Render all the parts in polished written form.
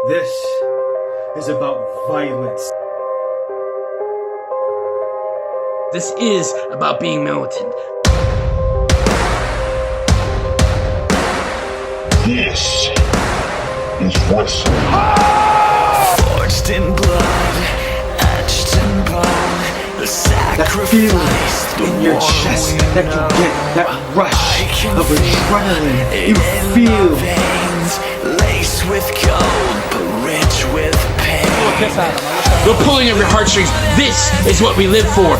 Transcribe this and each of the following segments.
This is about violence. This is about being militant. This is wrestling. Forged in blood, etched in bone, the sacrifice, That feeling in your chest that you get, that rush of adrenaline. You feel veins, laced with gold, but rich with pain. We're pulling at your heartstrings. This is what we live for.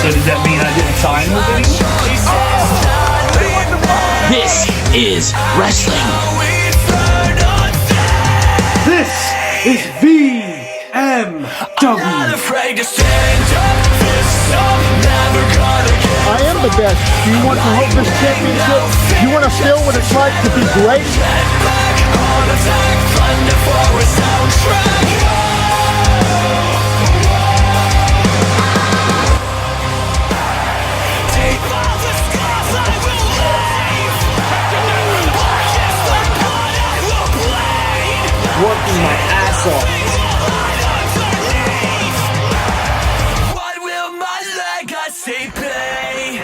So does that mean I didn't sign with anyone? This is wrestling. this is Vmw. I am the best. Do you want to hold this championship? You want to feel what it's like to be great? Working my ass off. What will my legacy be?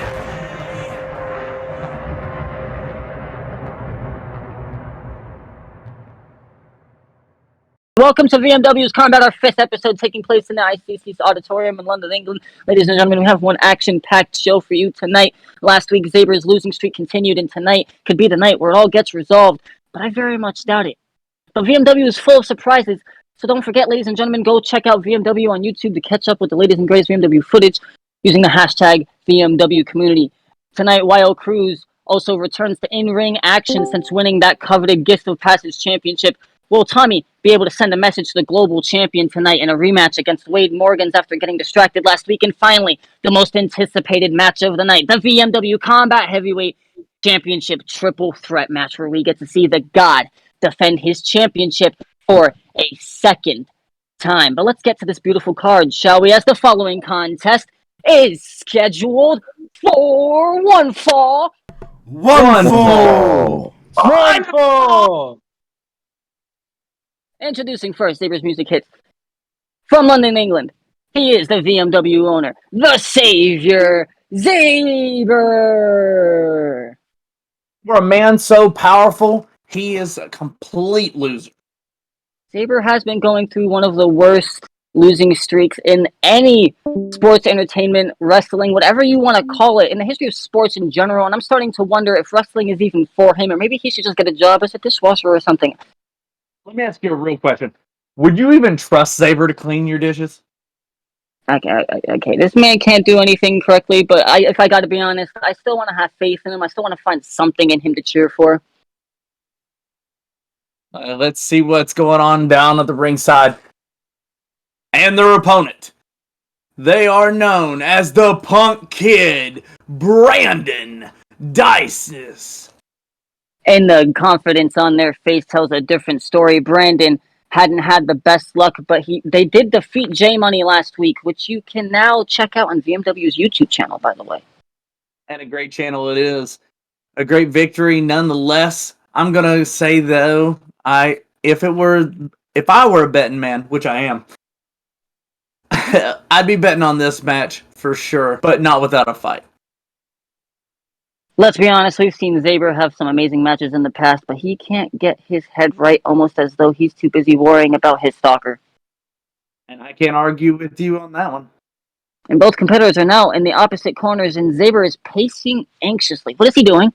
Welcome to VMW's Kombat, our fifth episode taking place in the ICC's auditorium in London, England. Ladies and gentlemen, we have one action-packed show for you tonight. Last week, Saber's losing streak continued, and tonight could be the night where it all gets resolved, but I very much doubt it. But VMW is full of surprises, so don't forget, ladies and gentlemen, go check out VMW on YouTube to catch up with the latest and greatest VMW footage using the hashtag VMW community. Tonight, YL Cruz also returns to in-ring action since winning that coveted Gift of Passage championship. Will Tommy be able to send a message to the global champion tonight in a rematch against Wade Morgans after getting distracted last week? And finally, the most anticipated match of the night, the VMW Combat Heavyweight Championship Triple Threat match, where we get to see the God defend his championship for a second time. But let's get to this beautiful card, shall we? As the following contest is scheduled for one fall. Wonderful. Introducing first, Saber's music hits. From London, England, he is the VMW owner, the Savior, Saber. For a man so powerful, he is a complete loser. Saber has been going through one of the worst losing streaks in any sports entertainment, wrestling, whatever you want to call it, in the history of sports in general. And I'm starting to wonder if wrestling is even for him, or maybe he should just get a job as a dishwasher or something. Let me ask you a real question. Would you even trust Saber to clean your dishes? Okay, this man can't do anything correctly, but if I got to be honest, I still want to have faith in him. I still want to find something in him to cheer for. Let's see what's going on down at the ringside. And their opponent. They are known as the Punk Kid, Brandon Dices. And the confidence on their face tells a different story. Brandon hadn't had the best luck, but they did defeat J Money last week, which you can now check out on VMW's YouTube channel, by the way. And a great channel it is. A great victory nonetheless. I'm gonna say though, if I were a betting man, which I am, I'd be betting on this match for sure, but not without a fight. Let's be honest, we've seen Saber have some amazing matches in the past, but he can't get his head right, almost as though he's too busy worrying about his stalker. And I can't argue with you on that one. And both competitors are now in the opposite corners, and Saber is pacing anxiously. What is he doing?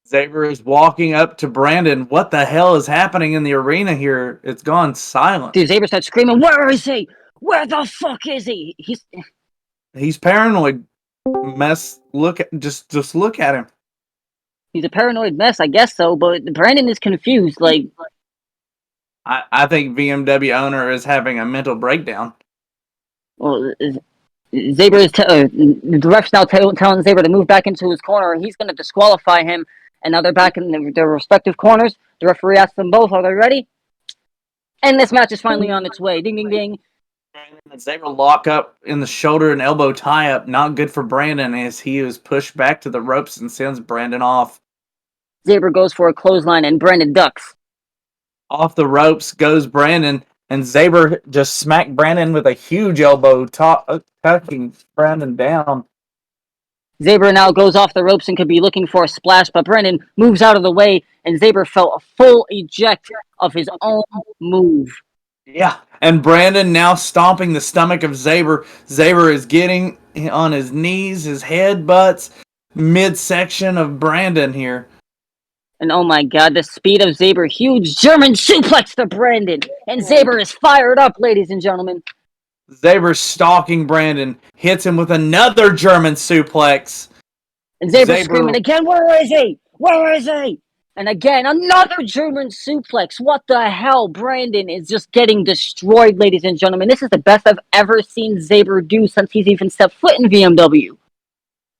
Saber is walking up to Brandon. What the hell is happening in the arena here? It's gone silent. Dude, Saber starts screaming, "Where is he? Where the fuck is he?" He's paranoid. Just look at him. He's a paranoid mess, I guess so, but Brandon is confused. Like, I think VMW owner is having a mental breakdown. well, Saber is the ref's now telling Saber to move back into his corner. He's going to disqualify him, and now they're back in their respective corners. The referee asks them both, "Are they ready?" And this match is finally on its way. Ding, ding, ding. Saber lock up in the shoulder and elbow tie up. Not good for Brandon as he is pushed back to the ropes and sends Brandon off. Zaber goes for a clothesline, and Brandon ducks. Off the ropes goes Brandon, and Zaber just smacked Brandon with a huge elbow, tucking Brandon down. Zaber now goes off the ropes and could be looking for a splash, but Brandon moves out of the way, and Zaber felt a full eject of his own move. Yeah, and Brandon now stomping the stomach of Zaber. Zaber is getting on his knees, his head butts, midsection of Brandon here. And oh my god, the speed of Zaber, huge German suplex to Brandon. And Zaber is fired up, ladies and gentlemen. Zaber stalking Brandon, hits him with another German suplex. And Zaber screaming again, where is he? Where is he? And again, another German suplex. What the hell? Brandon is just getting destroyed, ladies and gentlemen. This is the best I've ever seen Zaber do since he's even stepped foot in VMW.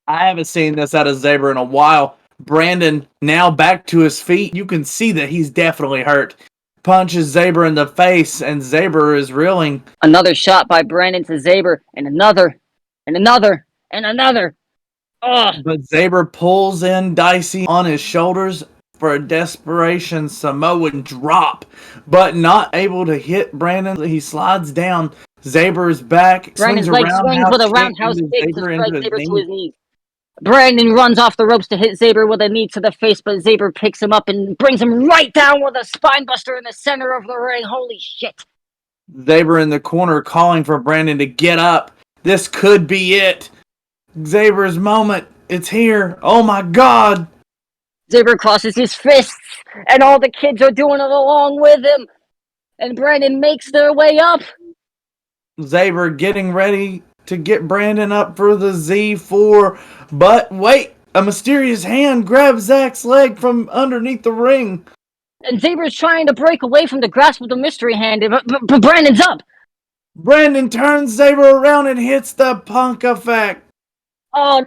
I haven't seen this out of Zaber in a while. Brandon now back to his feet. You can see that he's definitely hurt. Punches Zaber in the face, and Zaber is reeling. Another shot by Brandon to Zaber, and another, and another, and another. Ugh. But Zaber pulls in Dicey on his shoulders for a desperation Samoan drop, but not able to hit Brandon. He slides down. Zaber's back. Brandon's leg swings with a roundhouse kick to strike Zaber to his knees. Brandon runs off the ropes to hit Zaber with a knee to the face, but Zaber picks him up and brings him right down with a spinebuster in the center of the ring. Holy shit. Zaber in the corner calling for Brandon to get up. This could be it. Zaber's moment. It's here. Oh my god. Zaber crosses his fists, and all the kids are doing it along with him. And Brandon makes their way up. Zaber getting ready to get Brandon up for the Z4. But wait, a mysterious hand grabs Zach's leg from underneath the ring. And Zaber's trying to break away from the grasp of the mystery hand, but Brandon's up. Brandon turns Zaber around and hits the Punk effect. Oh,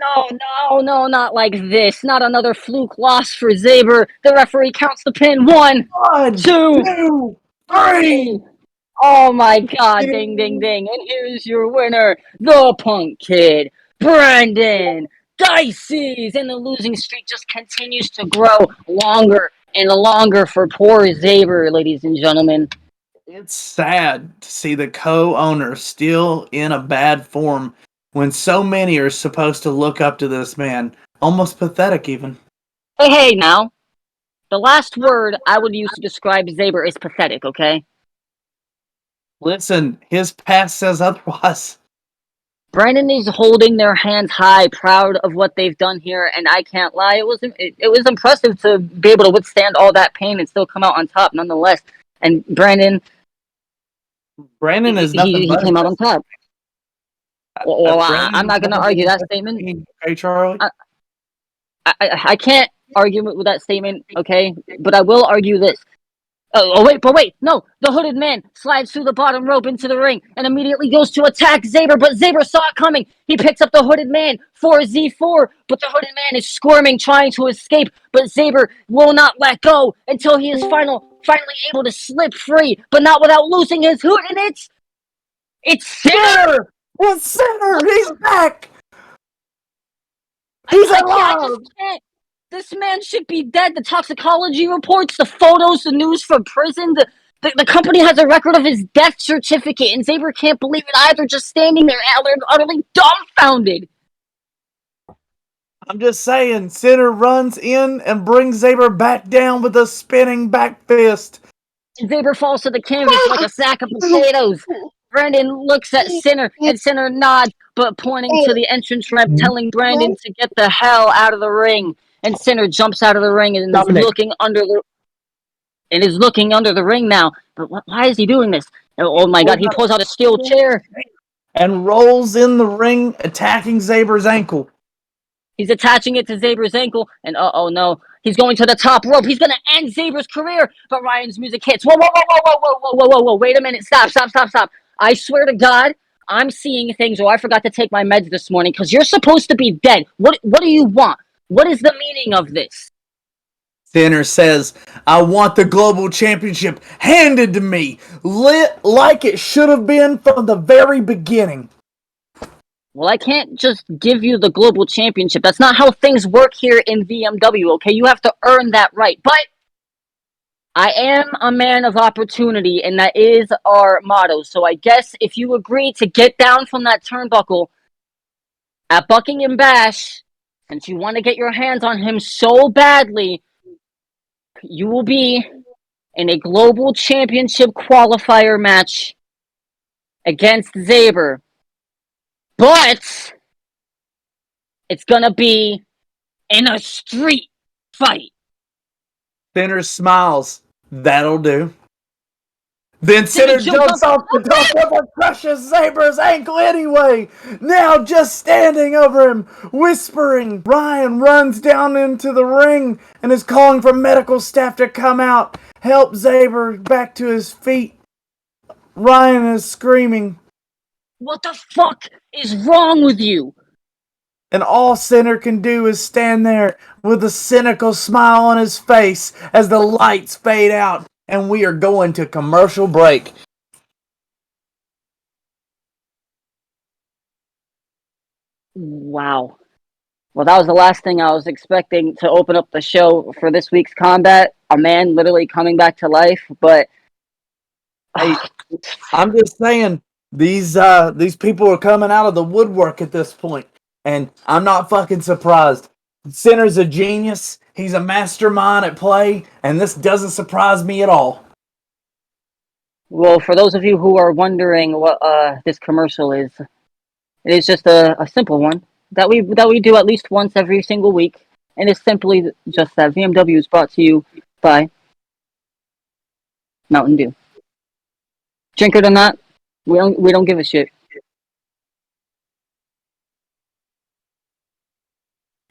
no, not like this. Not another fluke loss for Zaber. The referee counts the pin. One, two, three. Oh my god, ding, ding, ding. And here's your winner, the Punk Kid, Brandon Dicey. And the losing streak just continues to grow longer and longer for poor Zaber, ladies and gentlemen. It's sad to see the co-owner still in a bad form when so many are supposed to look up to this man. Almost pathetic, even. Hey, now. The last word I would use to describe Zaber is pathetic, okay? Listen, his past says otherwise. Brandon is holding their hands high, proud of what they've done here, and I can't lie, it was impressive to be able to withstand all that pain and still come out on top, nonetheless. And Brandon is nothing he came out on top. Well, I'm not going to argue that statement. Hey, Charlie. I can't argue with that statement, okay? But I will argue this. But wait, no. The hooded man slides through the bottom rope into the ring and immediately goes to attack Zaber, but Zaber saw it coming. He picks up the hooded man for Z4, but the hooded man is squirming, trying to escape, but Zaber will not let go until he is finally able to slip free, but not without losing his hood, and it's Sinner! It's Sinner! He's back! He's alive! I just can't. This man should be dead. The toxicology reports, the photos, the news from prison, the company has a record of his death certificate, and Zaber can't believe it either, just standing there utterly dumbfounded. I'm just saying, Sinner runs in and brings Zaber back down with a spinning back fist. And Zaber falls to the canvas like a sack of potatoes. Brandon looks at Sinner, and Sinner nods, but pointing to the entrance ramp, telling Brandon to get the hell out of the ring. And Sinner jumps out of the ring and is looking under the ring now. But why is he doing this? Oh my god, he pulls out a steel chair. And rolls in the ring, attacking Zaber's ankle. He's attaching it to Zaber's ankle, and oh no. He's going to the top rope. He's going to end Zaber's career. But Ryan's music hits. Whoa. Wait a minute. Stop. I swear to God, I'm seeing things, or I forgot to take my meds this morning, because you're supposed to be dead. What do you want? What is the meaning of this? Sinner says, I want the global championship handed to me, lit like it should have been from the very beginning. Well, I can't just give you the global championship. That's not how things work here in VMW, okay? You have to earn that right. But I am a man of opportunity, and that is our motto. So I guess if you agree to get down from that turnbuckle at Buckingham Bash, since you want to get your hands on him so badly, you will be in a global championship qualifier match against Zaber. But it's gonna be in a street fight. Sinner smiles. That'll do. Then Sinner Jimmy jumps off the top and crushes Saber's ankle anyway. Now just standing over him, whispering. Ryan runs down into the ring and is calling for medical staff to come out, help Zaber back to his feet. Ryan is screaming. What the fuck is wrong with you? And all Sinner can do is stand there with a cynical smile on his face as the lights fade out and we are going to commercial break. Wow. Well, that was the last thing I was expecting to open up the show for this week's combat. A man literally coming back to life, but I'm just saying these people are coming out of the woodwork at this point, and I'm not fucking surprised. Sinner's a genius. He's a mastermind at play, and this doesn't surprise me at all. well, for those of you who are wondering what this commercial is, it is just a simple one that we do at least once every single week, and it's simply just that VMW is brought to you by Mountain Dew. Drink it or not, we don't give a shit.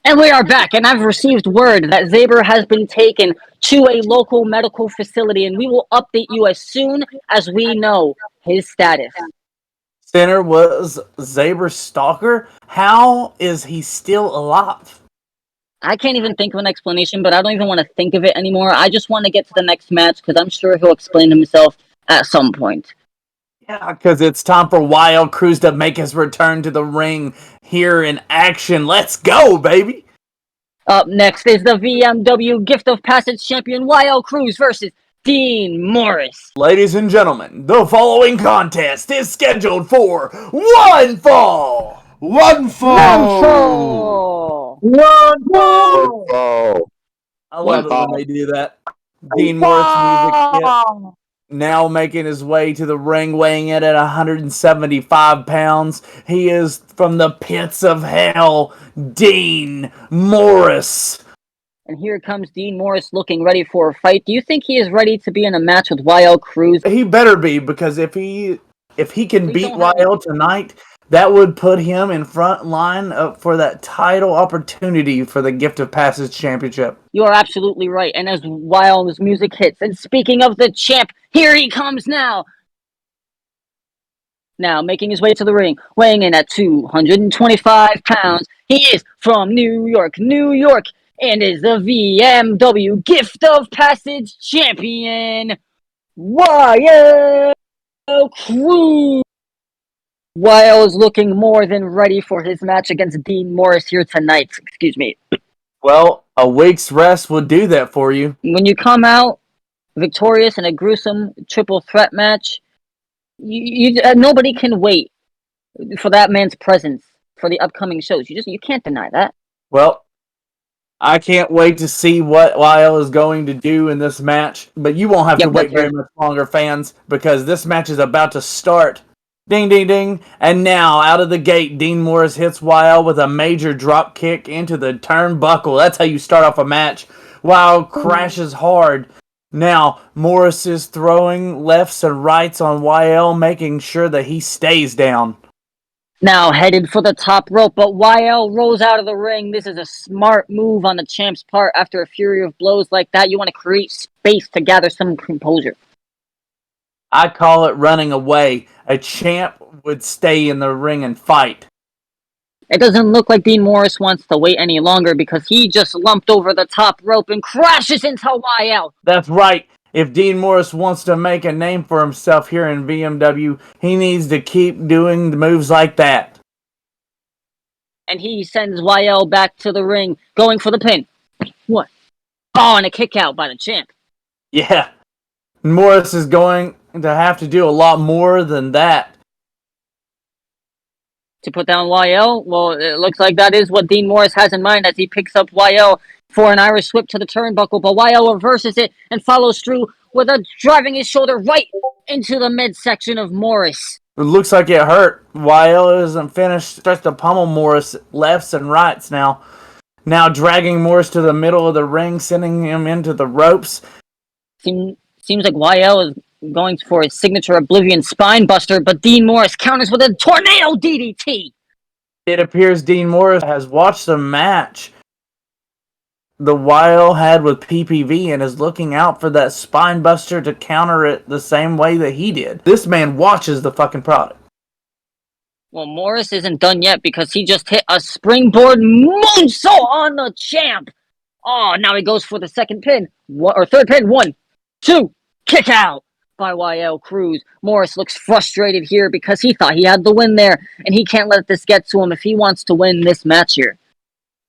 And we are back, and I've received word that Zaber has been taken to a local medical facility, and we will update you as soon as we know his status. Sinner was Zaber's stalker. How is he still alive? I can't even think of an explanation, but I don't even want to think of it anymore. I just want to get to the next match, because I'm sure he'll explain himself at some point. Yeah, because it's time for Wild Cruz to make his return to the ring here in action. Let's go, baby! Up next is the VMW Gift of Passage champion Wild Cruz versus Dean Morris. Ladies and gentlemen, the following contest is scheduled for one fall! One fall! One fall! Oh, I love it when they do that. Dean Morris music hit. Now making his way to the ring, weighing in at 175 pounds. He is from the pits of hell, Dean Morris. And here comes Dean Morris looking ready for a fight. Do you think he is ready to be in a match with Wild Cruz? He better be, because if he can beat don't have- YL tonight, that would put him in front line for that title opportunity for the Gift of Passage Championship. You are absolutely right. And as Wild's music hits, and speaking of the champ, here he comes now. Now, making his way to the ring, weighing in at 225 pounds, he is from New York, and is the VMW Gift of Passage champion, Wild Cruz. Wild is looking more than ready for his match against Dean Morris here tonight. Excuse me. Well, a week's rest will do that for you. When you come out victorious in a gruesome triple threat match, nobody can wait for that man's presence for the upcoming shows. You can't deny that. Well, I can't wait to see what YL is going to do in this match, but you won't have to wait very much longer, fans, because this match is about to start. Ding, ding, ding. And now, out of the gate, Dean Morris hits YL with a major drop kick into the turnbuckle. That's how you start off a match. YL crashes hard. Now, Morris is throwing lefts and rights on YL, making sure that he stays down. Now headed for the top rope, but YL rolls out of the ring. This is a smart move on the champ's part. After a fury of blows like that, you want to create space to gather some composure. I call it running away. A champ would stay in the ring and fight. It doesn't look like Dean Morris wants to wait any longer, because he just lumped over the top rope and crashes into YL. That's right. If Dean Morris wants to make a name for himself here in VMW, he needs to keep doing the moves like that. and he sends YL back to the ring, going for the pin. What? Oh, and a kick out by the champ. Yeah. Morris is going to have to do a lot more than that. To put down YL? Well, it looks like that is what Dean Morris has in mind as he picks up YL for an Irish whip to the turnbuckle, but YL reverses it and follows through with a driving his shoulder right into the midsection of Morris. It looks like it hurt. YL isn't finished. Starts to pummel Morris lefts and rights now. Now dragging Morris to the middle of the ring, sending him into the ropes. Seems like YL is going for his signature Oblivion Spine Buster, but Dean Morris counters with a Tornado DDT. It appears Dean Morris has watched the match the YL had with PPV and is looking out for that spine buster to counter it the same way that he did. This man watches the fucking product. Well, Morris isn't done yet because he just hit a springboard moonsault on the champ. Oh, now he goes for the second pin. Third pin. 1, 2, kick out by YL Cruz. Morris looks frustrated here because he thought he had the win there, and he can't let this get to him if he wants to win this match here.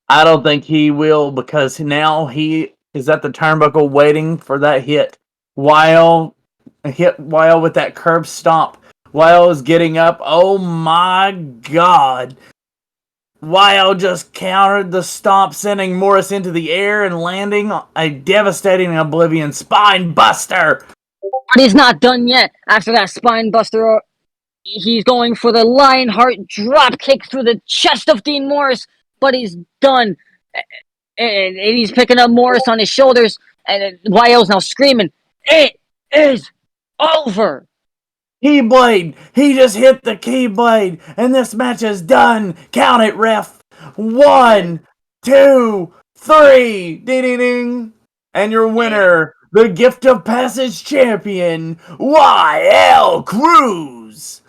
I don't think he will because now he is at the turnbuckle waiting for that hit. YL hit YL with that curb stomp. YL is getting up. Oh my god. YL just countered the stomp, sending Morris into the air and landing a devastating Oblivion Spine Buster. But he's not done yet. After that Spine Buster, he's going for the Lionheart drop kick through the chest of Dean Morris, but he's done. And he's picking up Morris on his shoulders, and YL's now screaming, "It is over!" Keyblade! He just hit the Keyblade, and this match is done. Count it, ref. 1, 2, 3. Ding ding ding. And your winner, the Gift of Passage champion, YL Cruz.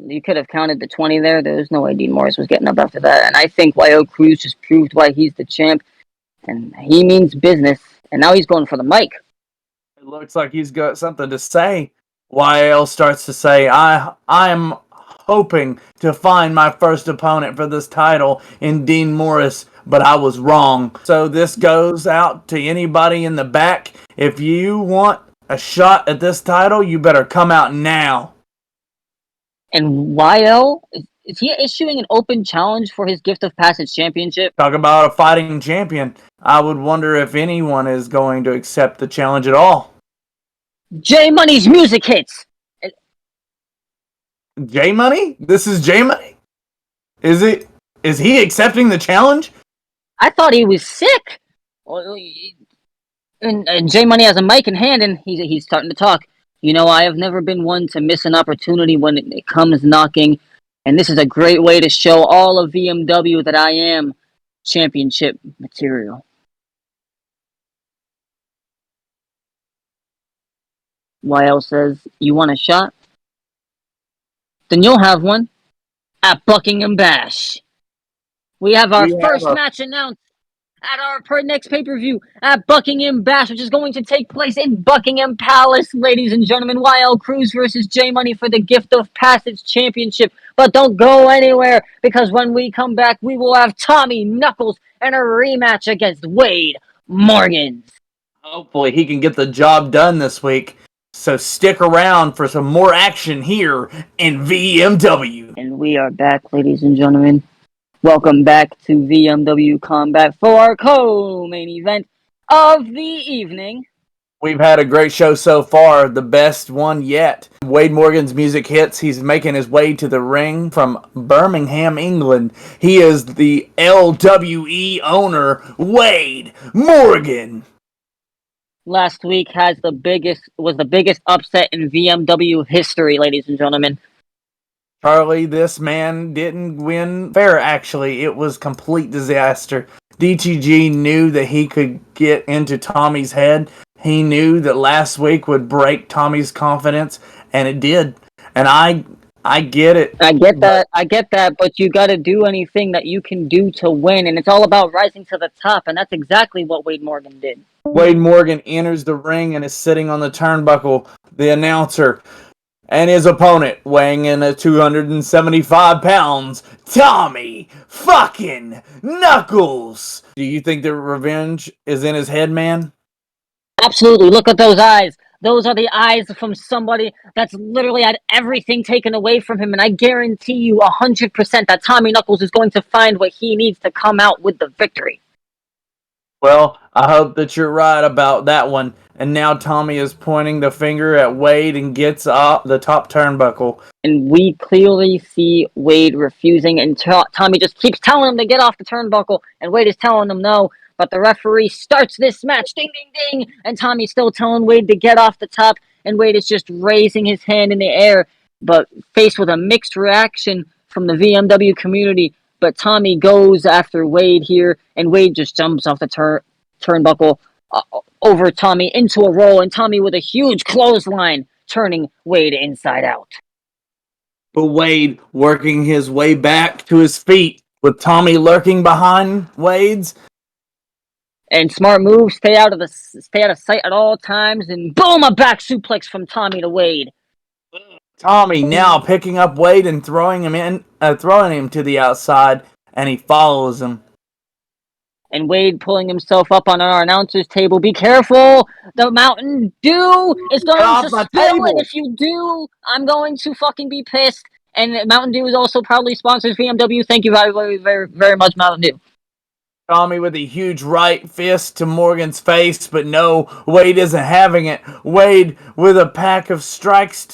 You could have counted the 20 there. There's no way Dean Morris was getting up after that. And I think YL Cruz just proved why he's the champ, and he means business. And now he's going for the mic. It looks like he's got something to say. YL starts to say, I'm hoping to find my first opponent for this title in Dean Morris, but I was wrong. So this goes out to anybody in the back. If you want a shot at this title, you better come out now. And YL, is he issuing an open challenge for his Gift of Passage championship? Talk about a fighting champion. I would wonder if anyone is going to accept the challenge at all. J Money's music hits. J Money? This is J Money? Is he accepting the challenge? I thought he was sick. And J Money has a mic in hand, and he's starting to talk. You know, I have never been one to miss an opportunity when it comes knocking, and this is a great way to show all of VMW that I am championship material. YL says, "You want a shot? Then you'll have one at Buckingham Bash." We have our first match announced at our next pay-per-view at Buckingham Bash, which is going to take place in Buckingham Palace, ladies and gentlemen. YL Cruz versus J Money for the Gift of Passage Championship. But don't go anywhere, because when we come back, we will have Tommy Knuckles and a rematch against Wade Morgan. Hopefully he can get the job done this week. So stick around for some more action here in VMW. And we are back, ladies and gentlemen. Welcome back to Vmw Kombat for our co-main event of the evening. We've had a great show so far, the best one yet. Wade Morgan's music hits. He's making his way to the ring from Birmingham, England. He is the LWE owner, Wade Morgan. Last week was the biggest upset in VMW history, ladies and gentlemen. Charlie, this man didn't win fair, actually. It was complete disaster. DTG knew that he could get into Tommy's head. He knew that last week would break Tommy's confidence, and it did. And I get it. I get that, but you got to do anything that you can do to win, and it's all about rising to the top, and that's exactly what Wade Morgan did. Wade Morgan enters the ring and is sitting on the turnbuckle. The announcer and his opponent, weighing in at 275 pounds, Tommy fucking Knuckles. Do you think the revenge is in his head, man? Absolutely. Look at those eyes. Those are the eyes from somebody that's literally had everything taken away from him. And I guarantee you 100% that Tommy Knuckles is going to find what he needs to come out with the victory. Well, I hope that you're right about that one. And now Tommy is pointing the finger at Wade and gets up the top turnbuckle. And we clearly see Wade refusing, and Tommy just keeps telling him to get off the turnbuckle, and Wade is telling him no. But the referee starts this match, ding, ding, ding, and Tommy's still telling Wade to get off the top, and Wade is just raising his hand in the air, but faced with a mixed reaction from the VMW community. But Tommy goes after Wade here, and Wade just jumps off the turnbuckle over Tommy into a roll, and Tommy with a huge clothesline, turning Wade inside out. But Wade working his way back to his feet with Tommy lurking behind Wade's. And smart move, stay out of sight at all times, and boom, a back suplex from Tommy to Wade. Tommy now picking up Wade and throwing him to the outside, and he follows him. And Wade pulling himself up on our announcer's table. Be careful! The Mountain Dew is going to spill, and if you do, I'm going to fucking be pissed. And Mountain Dew is also proudly sponsors VMW. Thank you very, very, very, very much, Mountain Dew. Tommy with a huge right fist to Morgan's face, but no, Wade isn't having it. Wade with a pack of strikes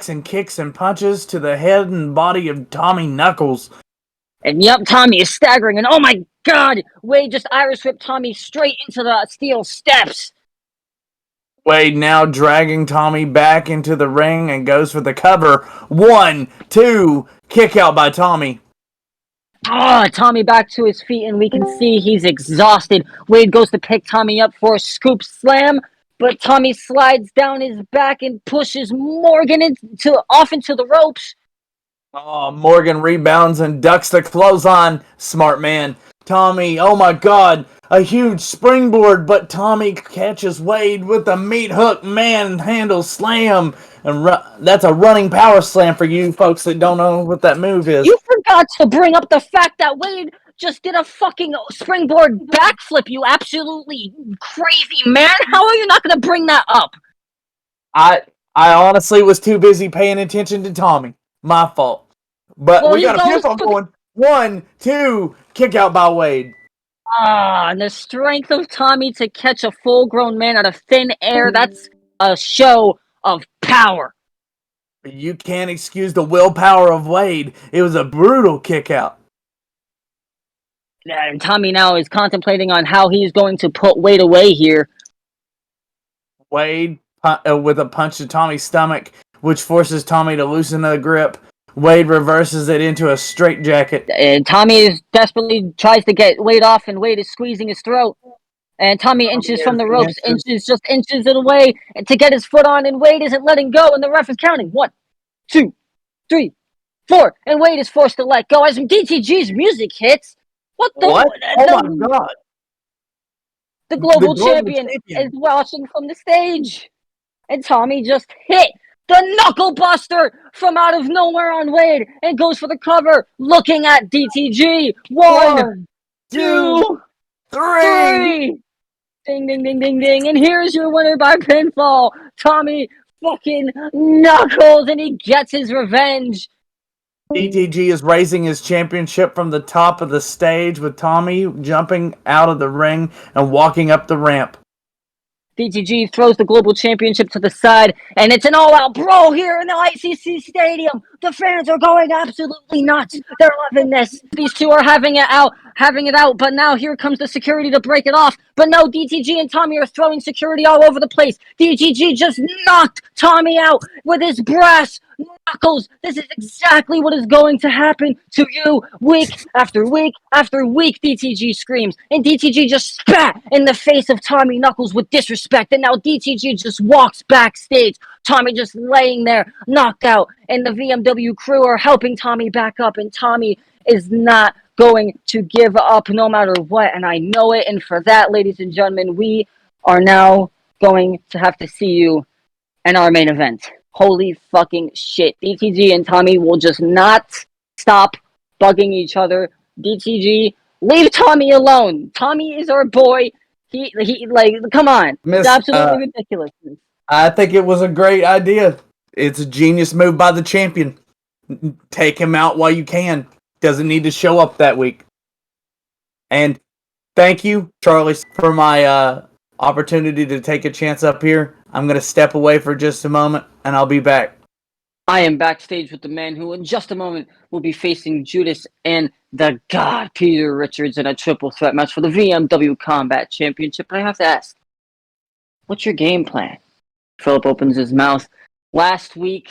and kicks and punches to the head and body of Tommy Knuckles. And yep, Tommy is staggering, and oh my god, Wade just Irish whipped Tommy straight into the steel steps. Wade now dragging Tommy back into the ring and goes for the cover. 1, 2, kick out by Tommy. Tommy back to his feet, and we can see he's exhausted. Wade goes to pick Tommy up for a scoop slam, but Tommy slides down his back and pushes Morgan off into the ropes. Morgan rebounds and ducks the clothesline. Smart man. Tommy, oh my god, a huge springboard, but Tommy catches Wade with a meat hook manhandle slam. And that's a running power slam for you folks that don't know what that move is. You forgot to bring up the fact that Wade just did a fucking springboard backflip, you absolutely crazy man. How are you not going to bring that up? I honestly was too busy paying attention to Tommy. My fault. But we got a pinfall going. 1, 2, kick out by Wade. And the strength of Tommy to catch a full-grown man out of thin air, that's a show of power. You can't excuse the willpower of Wade. It was a brutal kick out. And Tommy now is contemplating on how he's going to put Wade away here. Wade with a punch to Tommy's stomach, which forces Tommy to loosen the grip. Wade reverses it into a straitjacket. And Tommy desperately tries to get Wade off, and Wade is squeezing his throat. And Tommy inches from the ropes, inches it away to get his foot on, and Wade isn't letting go, and the ref is counting. 1, 2, 3, 4, and Wade is forced to let go as DTG's music hits. What? Oh my god! The global champion is watching from the stage, and Tommy just hit the knuckle buster from out of nowhere on Wade and goes for the cover, looking at DTG. 1, 2, 3. Ding, ding, ding, ding, ding. And here's your winner by pinfall, Tommy fucking Knuckles, and he gets his revenge. DTG is raising his championship from the top of the stage with Tommy jumping out of the ring and walking up the ramp. DTG throws the global championship to the side, and it's an all-out brawl here in the ICC stadium. The fans are going absolutely nuts. They're loving this. These two are having it out, but now here comes the security to break it off. But no, DTG and Tommy are throwing security all over the place. DTG just knocked Tommy out with his brass knuckles. This is exactly what is going to happen to you week after week after week, DTG screams. And DTG just spat in the face of Tommy Knuckles with disrespect. And now DTG just walks backstage. Tommy just laying there, knocked out. And the VMW crew are helping Tommy back up. And Tommy is not going to give up no matter what. And I know it. And for that, ladies and gentlemen, we are now going to have to see you in our main event. Holy fucking shit. DTG and Tommy will just not stop bugging each other. DTG, leave Tommy alone. Tommy is our boy. He like, come on. It's Miss, absolutely ridiculous. I think it was a great idea. It's a genius move by the champion. Take him out while you can. Doesn't need to show up that week. And thank you, Charlie, for my opportunity to take a chance up here. I'm going to step away for just a moment, and I'll be back. I am backstage with the man who, in just a moment, will be facing Judas and the God Peter Richards in a triple threat match for the VMW Kombat Championship. But I have to ask, what's your game plan? Philip opens his mouth. Last week,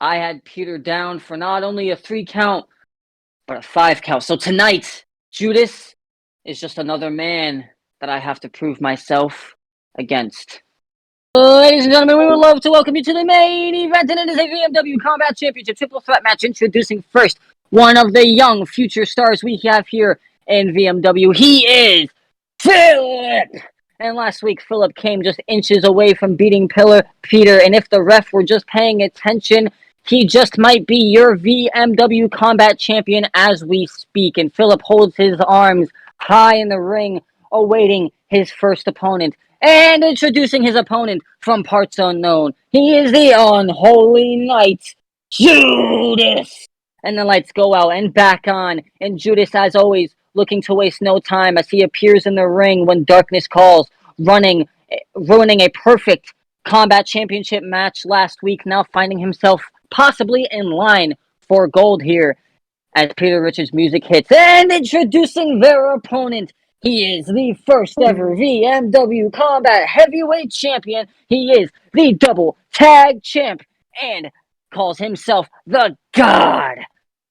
I had Peter down for not only a 3 count, but a 5 count. So tonight, Judas is just another man that I have to prove myself against. Ladies and gentlemen, we would love to welcome you to the main event, and it is a VMW Kombat Championship triple threat match. Introducing first one of the young future stars we have here in VMW. He is Philip! And last week, Philip came just inches away from beating Peter, and if the ref were just paying attention, he just might be your VMW Kombat Champion as we speak. And Philip holds his arms high in the ring, awaiting his first opponent. And introducing his opponent from parts unknown, he is the unholy knight, Judas! And the lights go out and back on, and Judas, as always, looking to waste no time as he appears in the ring when darkness calls, ruining a perfect Kombat Championship match last week, now finding himself possibly in line for gold here as Peter Richards' music hits. And introducing their opponent, he is the first ever VMW Kombat Heavyweight Champion. He is the double tag champ and calls himself the God,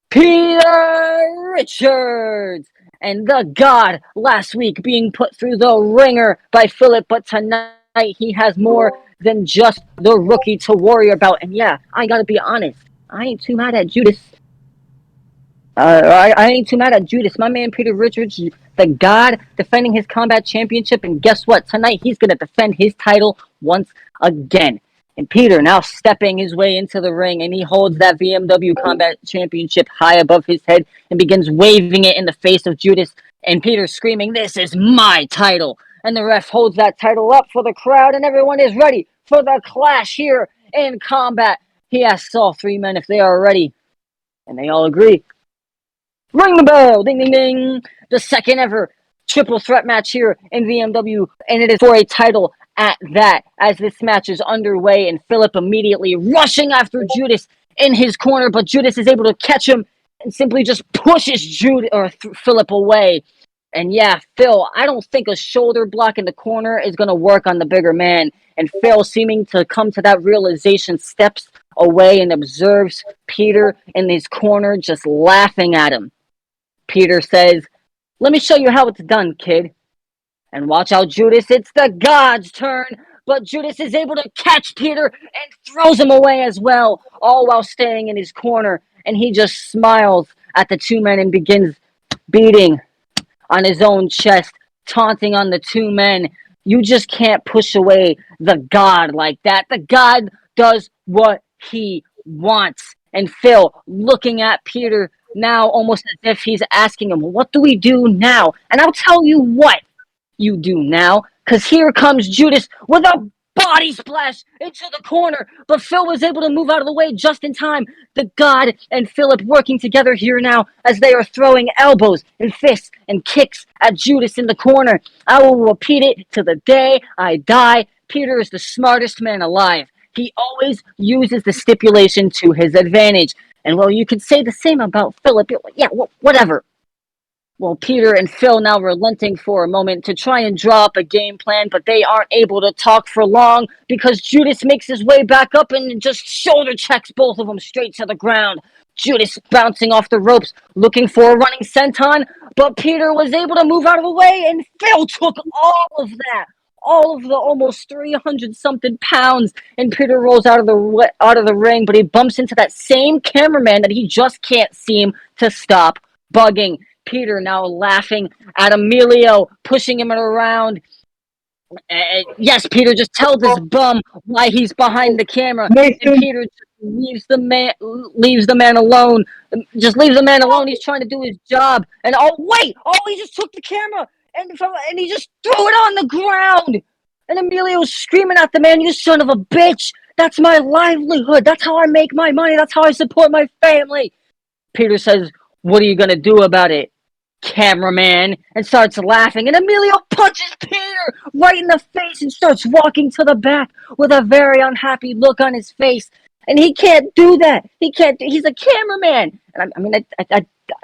Peter Richards. And the God last week being put through the ringer by Philip, but tonight he has more than just the rookie to worry about. And yeah, I gotta be honest, I ain't too mad at Judas. I ain't too mad at Judas. My man Peter Richards, the God, defending his Kombat Championship, and guess what? Tonight he's gonna defend his title once again. And Peter now stepping his way into the ring, and he holds that VMW Kombat Championship high above his head and begins waving it in the face of Judas. And Peter screaming, "This is my title!" And the ref holds that title up for the crowd, and everyone is ready for the clash here in Kombat. He asks all 3 men if they are ready, and they all agree. Ring the bell! Ding, ding, ding! The second ever triple threat match here in VMW, and it is for a title at that, as this match is underway, and Philip immediately rushing after Judas in his corner, but Judas is able to catch him and simply just pushes Philip away. And yeah, Phil, I don't think a shoulder block in the corner is going to work on the bigger man. And Phil, seeming to come to that realization, steps away and observes Peter in his corner, just laughing at him. Peter says, "Let me show you how it's done, kid." And watch out, Judas, it's the God's turn. But Judas is able to catch Peter and throws him away as well, all while staying in his corner. And he just smiles at the 2 men and begins beating on his own chest, taunting on the 2 men. You just can't push away the God like that. The God does what he wants. And Phil, looking at Peter now almost as if he's asking him, "What do we do now?" And I'll tell you what you do now, because here comes Judas with a body splash into the corner, but Phil was able to move out of the way just in time. The God and Philip working together here now as they are throwing elbows and fists and kicks at Judas in the corner. I will repeat it to the day I die. Peter is the smartest man alive. He always uses the stipulation to his advantage. And well, you could say the same about Philip. Yeah, whatever. Well, Peter and Phil now relenting for a moment to try and draw up a game plan, but they aren't able to talk for long because Judas makes his way back up and just shoulder checks both of them straight to the ground. Judas bouncing off the ropes, looking for a running senton, but Peter was able to move out of the way, and Phil took all of that. All of the almost 300-something pounds, and Peter rolls out of the ring, but he bumps into that same cameraman that he just can't seem to stop bugging. Peter now laughing at Emilio, pushing him around. Yes, Peter just tells this bum why he's behind the camera, and Nathan, Peter just leaves the man alone. Just leaves the man alone. He's trying to do his job, and oh wait, he just took the camera and he just threw it on the ground. And Emilio's screaming at the man, "You son of a bitch! That's my livelihood. That's how I make my money. That's how I support my family." Peter says, "What are you gonna do about it, cameraman?" and starts laughing. And Emilio punches Peter right in the face and starts walking to the back with a very unhappy look on his face. And he can't do that. He can't. He's a cameraman. And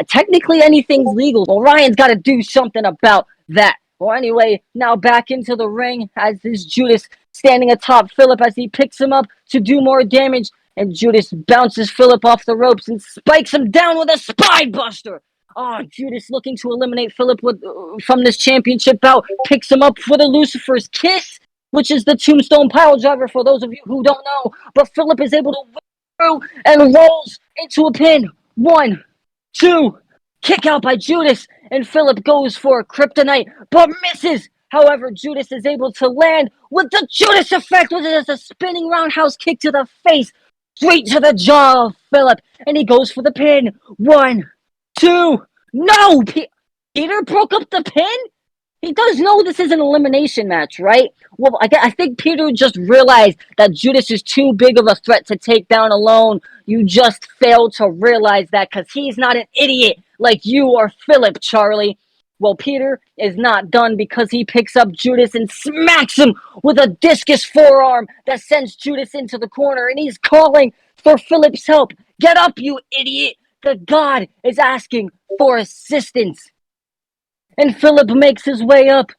technically anything's legal. Well, Ryan's got to do something about that. Well, anyway, now back into the ring as this Judas standing atop Philip as he picks him up to do more damage. And Judas bounces Philip off the ropes and spikes him down with a spine buster. Oh, Judas looking to eliminate Philip from this championship bout, picks him up for the Lucifer's Kiss, which is the tombstone pile driver for those of you who don't know. But Philip is able to win through and rolls into a pin. 1, 2, kick out by Judas, and Philip goes for a kryptonite, but misses. However, Judas is able to land with the Judas effect, which is a spinning roundhouse kick to the face, straight to the jaw of Philip, and he goes for the pin. 1, 2, no! Peter broke up the pin? He does know this is an elimination match, right? Well, I think Peter just realized that Judas is too big of a threat to take down alone. You just failed to realize that because he's not an idiot like you or Philip, Charlie. Well, Peter is not done because he picks up Judas and smacks him with a discus forearm that sends Judas into the corner, and he's calling for Philip's help. Get up, you idiot! The God is asking for assistance. And Philip makes his way up,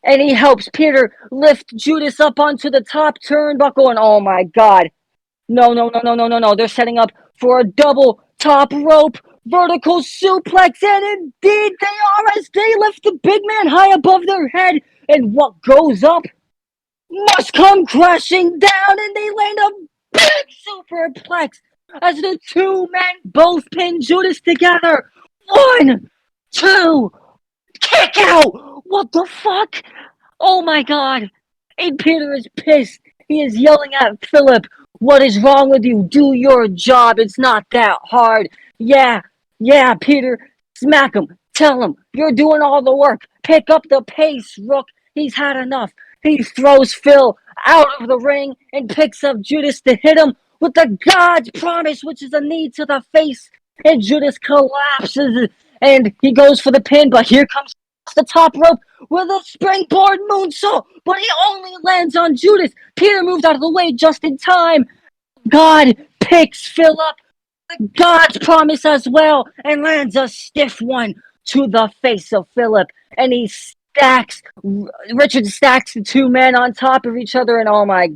and he helps Peter lift Judas up onto the top turnbuckle, and oh my God. No. They're setting up for a double top rope vertical suplex, and indeed they are as they lift the big man high above their head, and what goes up must come crashing down, and they land a big superplex as the two men both pin Judas together. 1, 2, kick out! What the fuck? Oh my God. And Peter is pissed. He is yelling at Philip. What is wrong with you? Do your job. It's not that hard. Yeah, Peter. Smack him. Tell him you're doing all the work. Pick up the pace, Rook. He's had enough. He throws Phil out of the ring and picks up Judas to hit him with the God's promise, which is a knee to the face. And Judas collapses and he goes for the pin, but here comes the top rope with a springboard moonsault, but he only lands on Judas. Peter moved out of the way just in time. God picks Phil up, God's promise as well, and lands a stiff one to the face of Philip. And Richard stacks the two men on top of each other, and oh my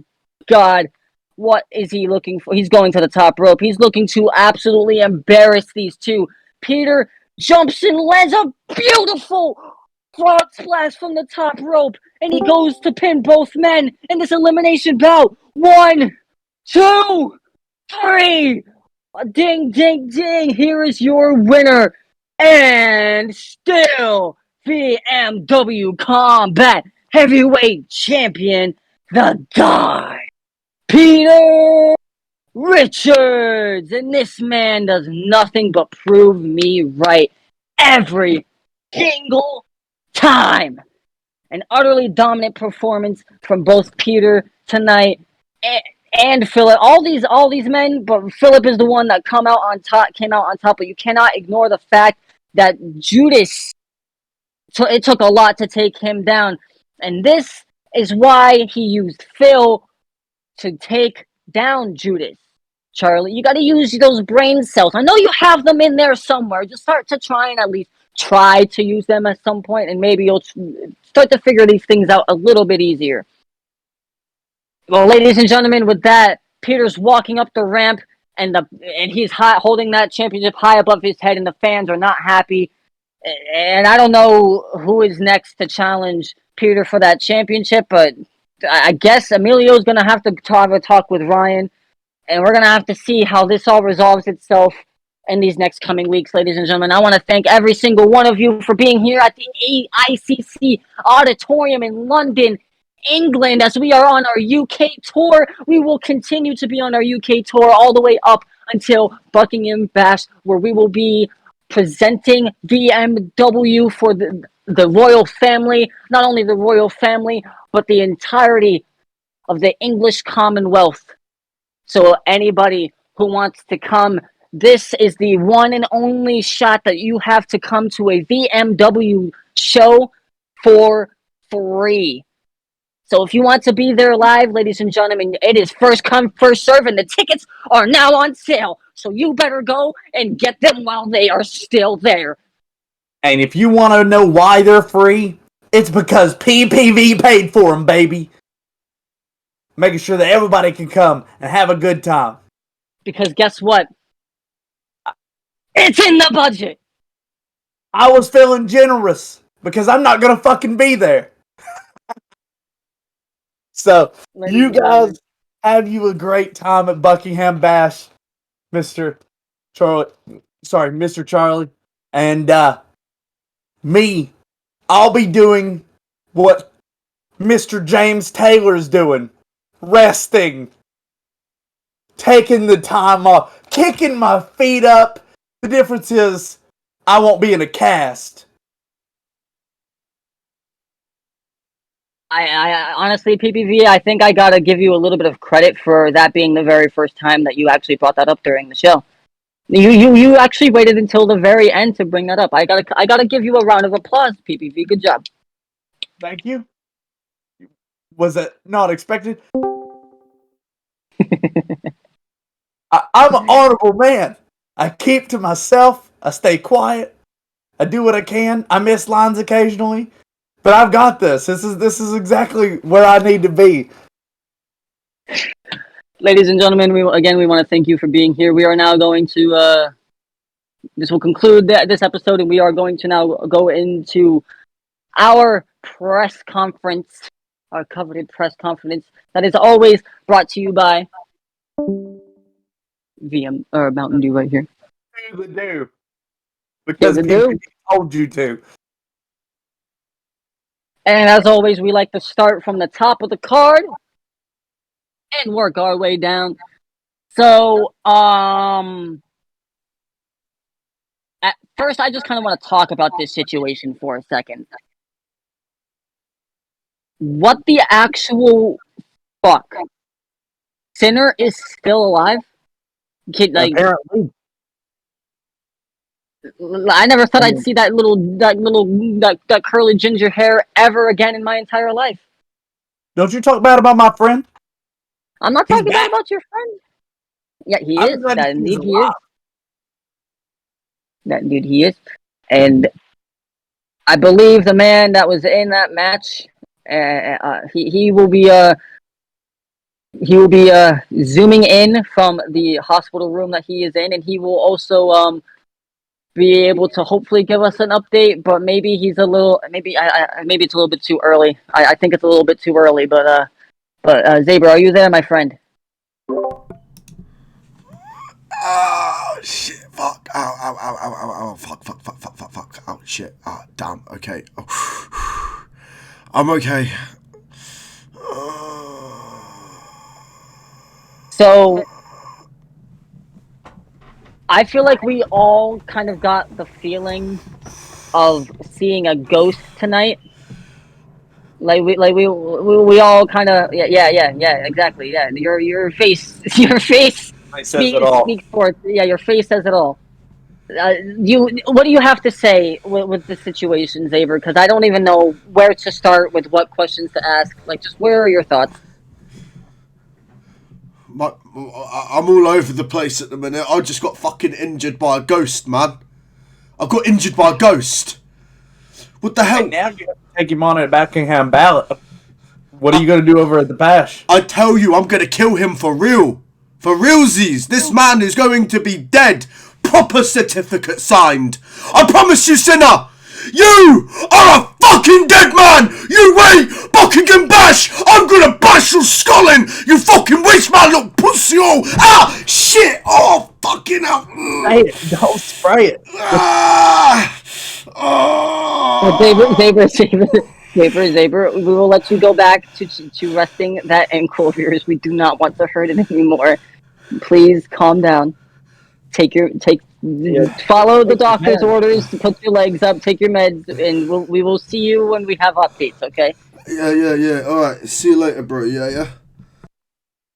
God, what is he looking for? He's going to the top rope. He's looking to absolutely embarrass these two. Peter jumps and lands a beautiful frog splash from the top rope, and he goes to pin both men in this elimination bout. 1, 2, 3. Ding, ding, ding. Here is your winner, and still Vmw Kombat Heavyweight Champion, the God, Peter Richards. And this man does nothing but prove me right every single time. An utterly dominant performance from both Peter tonight and Philip. All these men, but Philip is the one that came out on top. But you cannot ignore the fact that Judas. It took a lot to take him down, and this is why he used Phil to take down Judas. Charlie, you got to use those brain cells. I know you have them in there somewhere. Just start to try and at least try to use them at some point, and maybe you'll start to figure these things out a little bit easier. Well, ladies and gentlemen, with that, Peter's walking up the ramp, and he's holding that championship high above his head, and the fans are not happy. And I don't know who is next to challenge Peter for that championship, but I guess Emilio's going to have to have a talk with Ryan, and we're going to have to see how this all resolves itself in these next coming weeks, ladies and gentlemen. I want to thank every single one of you for being here at the ICC Auditorium in London, England, as we are on our UK tour. We will continue to be on our UK tour all the way up until Buckingham Bash, where we will be presenting VMW for the royal family, not only the royal family, but the entirety of the English Commonwealth. So anybody who wants to come, this is the one and only shot that you have to come to a VMW show for free. So if you want to be there live, ladies and gentlemen, it is first come, first serve, and the tickets are now on sale. So you better go and get them while they are still there. And if you want to know why they're free, it's because PPV paid for them, baby. Making sure that everybody can come and have a good time. Because guess what? It's in the budget. I was feeling generous because I'm not going to fucking be there. So, you guys have you a great time at Buckingham Bash, Mr. Charlie. And me, I'll be doing what Mr. James Taylor's doing. Resting. Taking the time off. Kicking my feet up. The difference is I won't be in a cast. I honestly, PPV, I think I gotta give you a little bit of credit for that being the very first time that you actually brought that up during the show. You actually waited until the very end to bring that up. I gotta give you a round of applause, PPV. Good job. Thank you. Was it not expected? I'm an honorable man. I keep to myself. I stay quiet. I do what I can. I miss lines occasionally. But I've got this. This is exactly where I need to be. Ladies and gentlemen, we want to thank you for being here. We are now going to this will conclude this episode, and we are going to now go into our press conference, our coveted press conference that is always brought to you by VM or Mountain Dew right here. Because Yeah, people told you to. And as always, we like to start from the top of the card and work our way down. So, at first, I just kind of want to talk about this situation for a second. What the actual fuck? Sinner is still alive? Apparently. I never thought I'd see that curly ginger hair ever again in my entire life. Don't you talk bad about my friend? I'm not He's talking back. about your friend. Yeah, he I'm is. glad That he's indeed he alive. is. That indeed he is. And I believe the man that was in that match, he will be zooming in from the hospital room that he is in, and he will also be able to hopefully give us an update. But maybe he's a little, maybe it's a little bit too early. I think it's a little bit too early. But Zaber, are you there, my friend? Oh shit! Fuck! Ow! Ow! Ow! Ow! Ow! Ow! Fuck! Fuck! Fuck! Fuck! Fuck! Fuck! Oh shit! Ah, damn. Okay. Oh. I'm okay. So I feel like we all kind of got the feeling of seeing a ghost tonight. Like we all kind of yeah exactly yeah your face speaks for it. Yeah, your face says it all. What do you have to say with the situation, Zaber? Because I don't even know where to start with what questions to ask. Like, just where are your thoughts? I'm all over the place at the minute. I just got fucking injured by a ghost, man. I got injured by a ghost. What the hell? And now you have to take him on at Buckingham Ballot. What are you going to do over at the Bash? I tell you, I'm going to kill him for real. For realsies. This man is going to be dead. Proper certificate signed. I promise you, sinner. You are a fucking dead man. You wait. Buckingham Bash. I'm going to bash your skull in. You fucking waste my little pussy hole. Ah, shit. Oh, fucking hell. Spray it. Don't spray it. Ah. Oh. Zaber. Zaber, we will let you go back to resting that ankle of yours. We do not want to hurt it anymore. Please calm down. Follow the doctor's orders. Put your legs up. Take your meds, and we will see you when we have updates. Okay? Yeah. Alright, see you later, bro. Yeah.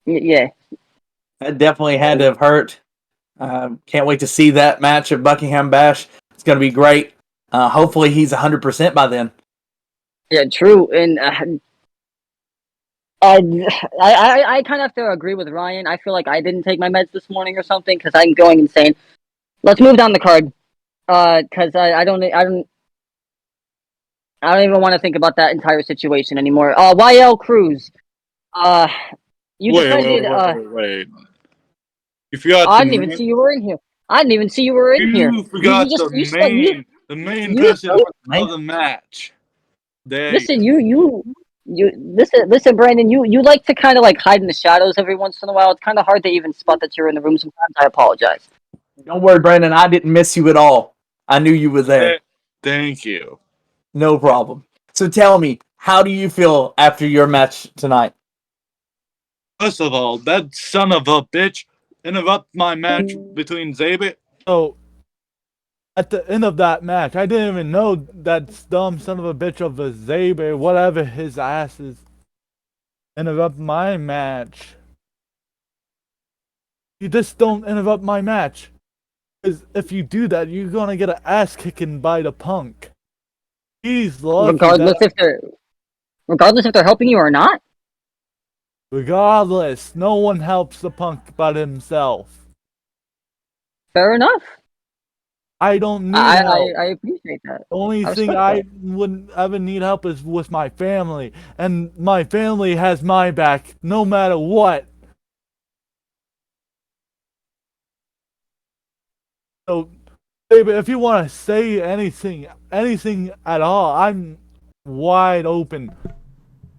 Yeah. That definitely had to have hurt. Can't wait to see that match at Buckingham Bash. It's going to be great. Hopefully he's 100% by then. Yeah. True. And I kind of have to agree with Ryan. I feel like I didn't take my meds this morning or something because I'm going insane. Let's move down the card. Because I don't even want to think about that entire situation anymore. YL Cruz. You defended. Wait. You forgot I didn't even see you were in here. I didn't even see you were in here. You forgot You just the you said you. main You, person of the match. listen, listen, Brandon. You like to kind of like hide in the shadows every once in a while. It's kind of hard to even spot that you're in the room sometimes. I apologize. Don't worry, Brandon. I didn't miss you at all. I knew you were there. Thank you. No problem. So tell me, how do you feel after your match tonight? First of all, that son of a bitch interrupt my match between Zabit. So, at the end of that match, I didn't even know that dumb son of a bitch of a Zaber, whatever his ass is, interrupt my match. You just don't interrupt my match. Because if you do that, you're gonna get an ass kicking by the Punk. He's lucky Regardless if they're helping you or not. Regardless, no one helps the Punk but himself. Fair enough. I don't need help. I appreciate that. The only thing I would ever need help is with my family. And my family has my back no matter what. So, baby, if you want to say anything at all, I'm wide open.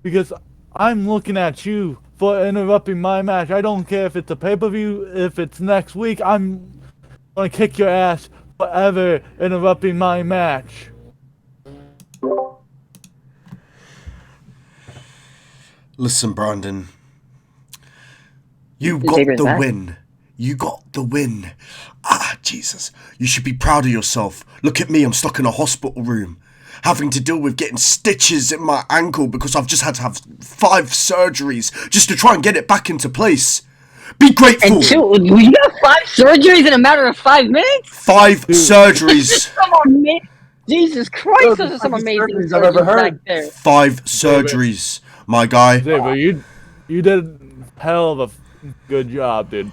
Because I'm looking at you for interrupting my match. I don't care if it's a pay-per-view, if it's next week. I'm gonna kick your ass forever interrupting my match. Listen, Brandon. You got the win. You got the win. Ah, Jesus. You should be proud of yourself. Look at me, I'm stuck in a hospital room, having to deal with getting stitches in my ankle because I've just had to have 5 surgeries just to try and get it back into place. Be grateful. And you got 5 surgeries in a matter of 5 minutes? 5 surgeries. Jesus Christ, those are some amazing surgeries I've ever heard. Back there. 5 surgeries, my guy. But you did hell of a good job, dude.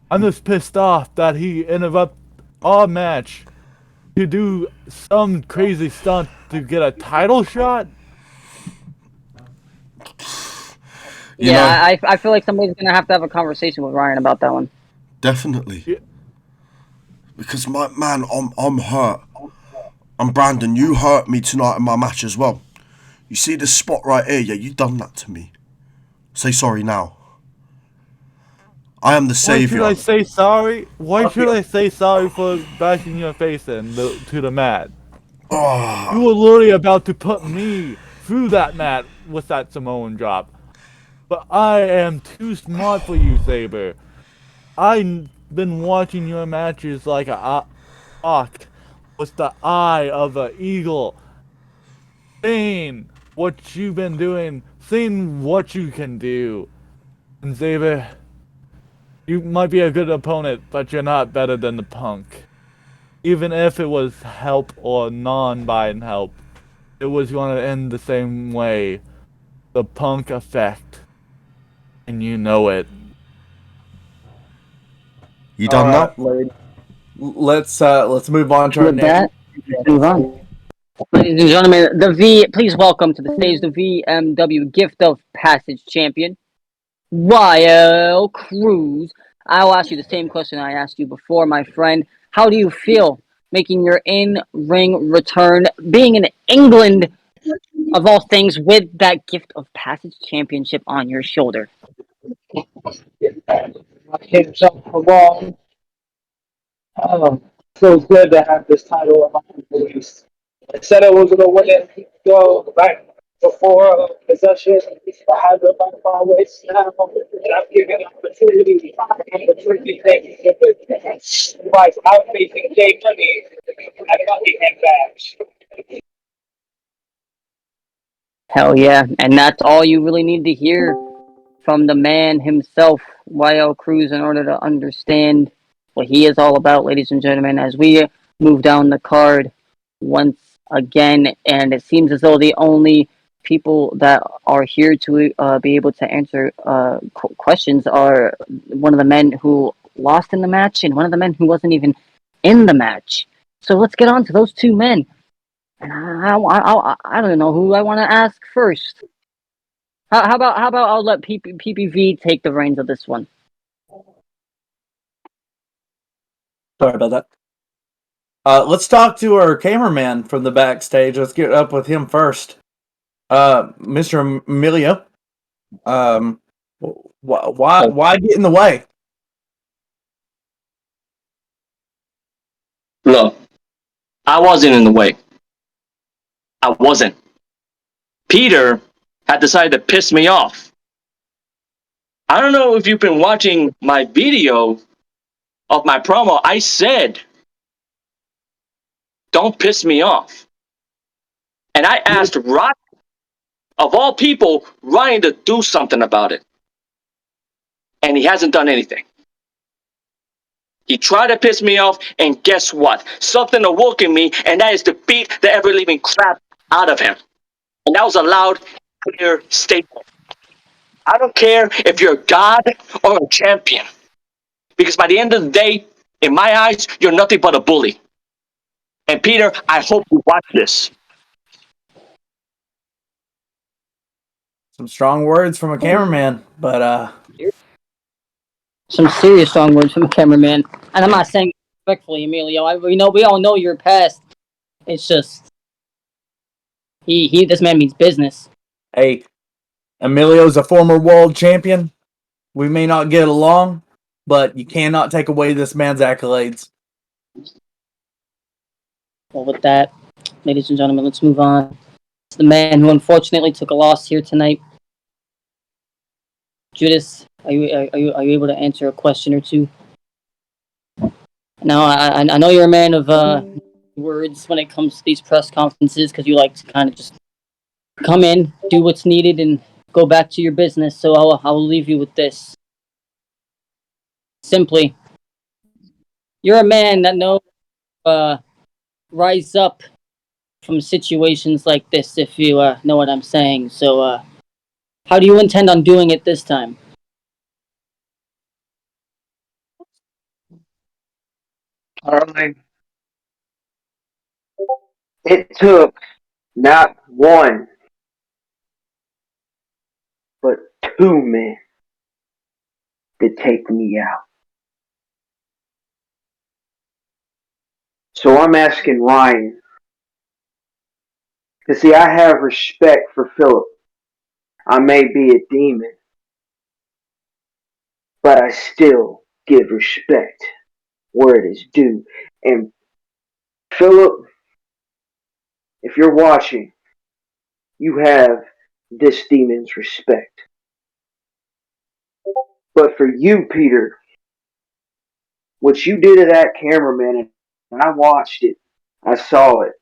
I'm just pissed off that he interrupted our match to do some crazy stunt to get a title shot. I feel like somebody's gonna have to have a conversation with Ryan about that one. Definitely. Yeah. Because I'm hurt. And Brandon, you hurt me tonight in my match as well. You see this spot right here? Yeah, you done that to me. Say sorry now. I am the savior. Why should I say sorry? Why should I say sorry for bashing your face to the mat? Oh. You were literally about to put me through that mat with that Samoan drop. But I am too smart for you, Saber. I've been watching your matches like a hawk with the eye of an eagle. Seeing what you've been doing, seeing what you can do. And Saber, you might be a good opponent, but you're not better than the Punk. Even if it was help or non-bind help, it was going to end the same way. The Punk effect. And you know it. You done that? Let's move on to our next. Move on. Ladies and gentlemen, please welcome to the stage the VMW Gift of Passage champion, YL Cruz. I'll ask you the same question I asked you before, my friend. How do you feel making your in-ring return, being in England, of all things, with that Gift of Passage championship on your shoulder? Feels good to have this title in my release. I said I was gonna win it. Go back before possession. I had to find my way now, and I'm giving opportunity. Opportunity taken. Like I'm facing Jay Money. I fucking him back. Hell yeah, and that's all you really need to hear from the man himself, YL Cruz, in order to understand what he is all about, ladies and gentlemen, as we move down the card once again. And it seems as though the only people that are here to be able to answer questions are one of the men who lost in the match and one of the men who wasn't even in the match. So let's get on to those two men. And I don't know who I want to ask first. How about I'll let PPV take the reins of this one. Sorry about that. Let's talk to our cameraman from the backstage. Let's get up with him first. Mr. Emilio. Why get in the way? Look, I wasn't in the way. I wasn't. Peter had decided to piss me off. I don't know if you've been watching my video of my promo. I said, don't piss me off. And I asked Ryan, of all people, Ryan to do something about it. And he hasn't done anything. He tried to piss me off, and guess what? Something awoke in me, and that is to beat the ever-living crap out of him. And that was a loud, clear statement. I don't care if you're a god or a champion. Because by the end of the day, in my eyes, you're nothing but a bully. And Peter, I hope you watch this. Some strong words from a cameraman, but Some serious strong words from a cameraman, and I'm not saying it respectfully, Emilio. We all know your past. It's just this man means business. hey, Emilio's a former world champion. We may not get along, but you cannot take away this man's accolades. Well, with that, ladies and gentlemen, let's move on. It's the man who unfortunately took a loss here tonight. Judas, are you able to answer a question or two? Now, I know you're a man of words when it comes to these press conferences because you like to kind of just come in, do what's needed, and go back to your business. So I'll leave you with this. Simply, you're a man that knows rise up from situations like this, if you know what I'm saying. So, how do you intend on doing it this time? Alright. It took not one, but two men to take me out. So I'm asking Ryan, because see, I have respect for Philip. I may be a demon, but I still give respect where it is due. And Philip, if you're watching, you have this demon's respect. But for you, Peter, what you did to that cameraman, and I watched it, I saw it.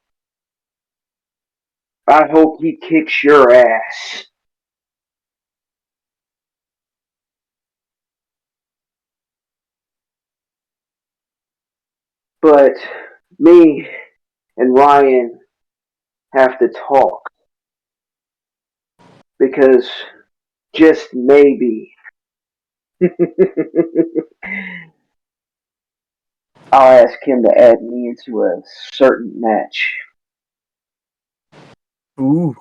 I hope he kicks your ass. But me and Ryan have to talk because just maybe I'll ask him to add me into a certain match. Ooh,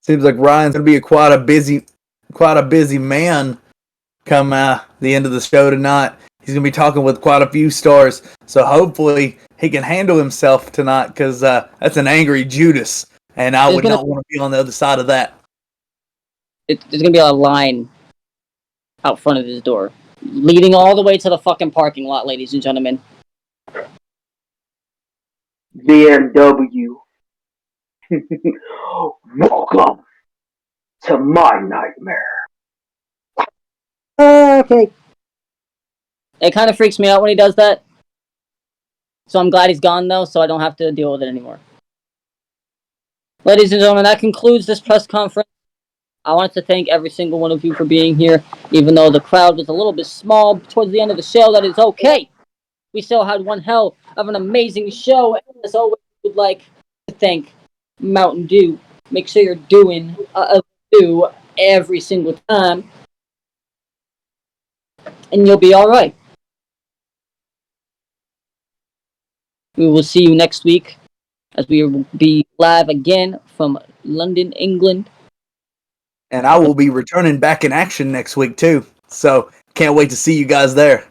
seems like Ryan's gonna be quite a busy man come the end of the show tonight. He's gonna be talking with quite a few stars, so hopefully he can handle himself tonight because that's an angry Judas, and I would not want to be on the other side of that. There's gonna be a line out front of his door, leading all the way to the fucking parking lot, ladies and gentlemen. Vmw Welcome to my nightmare. Okay. It kind of freaks me out when he does that. So I'm glad he's gone, though, so I don't have to deal with it anymore. Ladies and gentlemen, that concludes this press conference. I wanted to thank every single one of you for being here, even though the crowd was a little bit small towards the end of the show. That is okay. We still had one hell of an amazing show. And as always, we would like to thank Mountain Dew. Make sure you're doing a Dew every single time, and you'll be all right. We will see you next week as we will be live again from London, England. And I will be returning back in action next week too. So can't wait to see you guys there.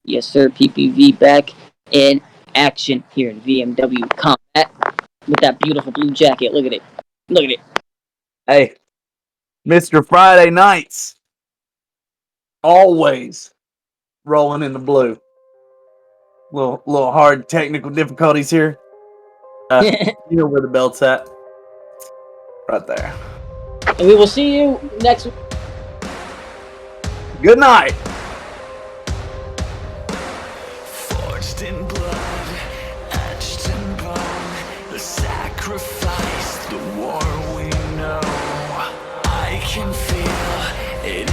Yes, sir. PPV back in action here in VMW Kombat with that beautiful blue jacket. Look at it. Look at it. Hey, Mr. Friday Nights. Always rolling in the blue. Little hard technical difficulties here. You know where the belt's at. Right there. And we will see you next week. Good night. Forged in blood, etched in bone, the sacrifice, the war we know. I can feel it